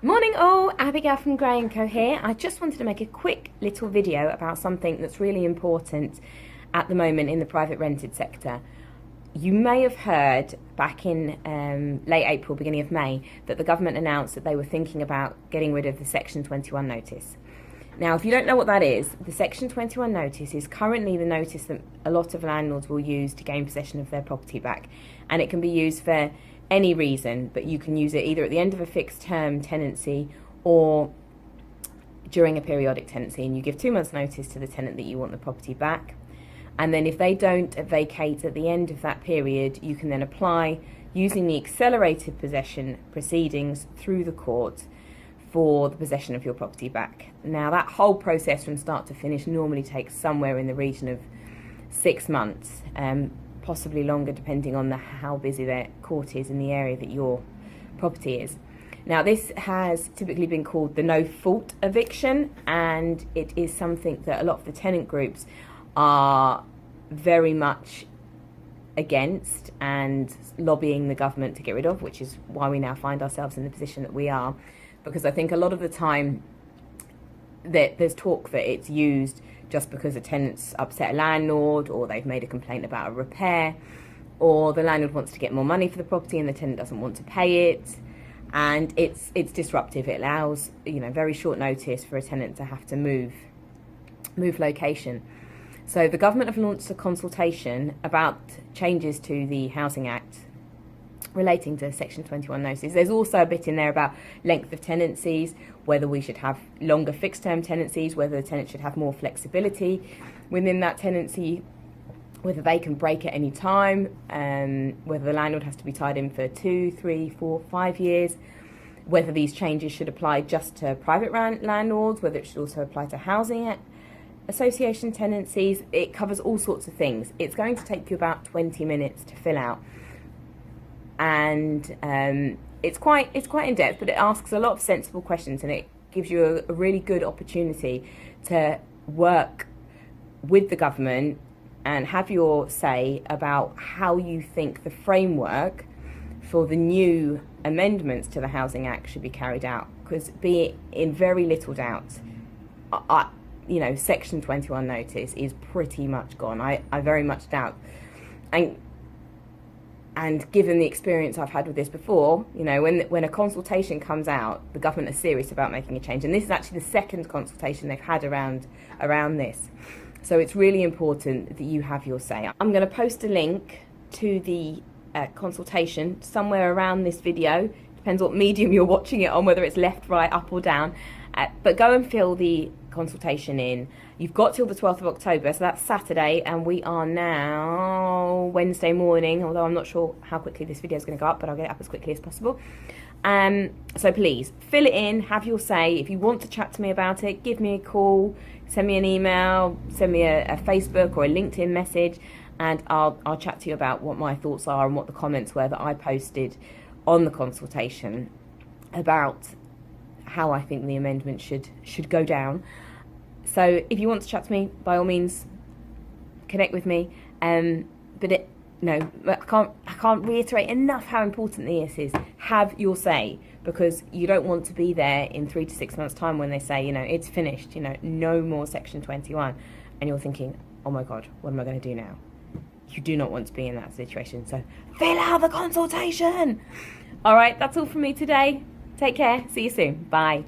Morning all, Abigail from Gray & Co here. I just wanted to make a quick little video about something that's really important at the moment in the private rented sector. You may have heard back in late April, beginning of May, that the government announced that they were thinking about getting rid of the Section 21 notice. Now, if you don't know what that is, the Section 21 notice is currently the notice that a lot of landlords will use to gain possession of their property back. And it can be used for any reason, but you can use it either at the end of a fixed term tenancy or during a periodic tenancy, and you give 2 months notice to the tenant that you want the property back. And then if they don't vacate at the end of that period, you can then apply using the accelerated possession proceedings through the court for the possession of your property back. Now, that whole process from start to finish normally takes somewhere in the region of 6 months, possibly longer depending on how busy their court is in the area that your property is. Now, this has typically been called the no-fault eviction, and it is something that a lot of the tenant groups are very much against and lobbying the government to get rid of, which is why we now find ourselves in the position that we are. Because I think a lot of the time that there's talk that it's used just because a tenant's upset a landlord, or they've made a complaint about a repair, or the landlord wants to get more money for the property and the tenant doesn't want to pay it, and it's disruptive. It allows, very short notice for a tenant to have to move location. So the government have launched a consultation about changes to the Housing Act relating to Section 21 notices. There's also a bit in there about length of tenancies, whether we should have longer fixed term tenancies, whether the tenant should have more flexibility within that tenancy, whether they can break at any time, whether the landlord has to be tied in for 2, 3, 4, 5 years, whether these changes should apply just to private landlords, whether it should also apply to housing association tenancies. It covers all sorts of things. It's going to take you about 20 minutes to fill out. And it's quite in depth, but it asks a lot of sensible questions, and it gives you a really good opportunity to work with the government and have your say about how you think the framework for the new amendments to the Housing Act should be carried out. Because be in very little doubt, Section 21 notice is pretty much gone. I very much doubt. And given the experience I've had with this before, when a consultation comes out, the government are serious about making a change. And this is actually the second consultation they've had around this. So it's really important that you have your say. I'm going to post a link to the consultation somewhere around this video. Depends what medium you're watching it on, whether it's left, right, up or down. But go and fill the consultation in. You've got till the 12th of October, so that's Saturday, and we are now Wednesday morning, although I'm not sure how quickly this video is going to go up, but I'll get it up as quickly as possible. So please, fill it in, have your say. If you want to chat to me about it, give me a call, send me an email, send me a Facebook or a LinkedIn message, and I'll chat to you about what my thoughts are and what the comments were that I posted on the consultation about how I think the amendment should go down. So if you want to chat to me, by all means, connect with me. But I can't reiterate enough how important this is. Have your say, because you don't want to be there in 3 to 6 months' time when they say, it's finished, no more Section 21, and you're thinking, oh my God, what am I going to do now? You do not want to be in that situation. So fill out the consultation. All right, that's all from me today. Take care. See you soon. Bye.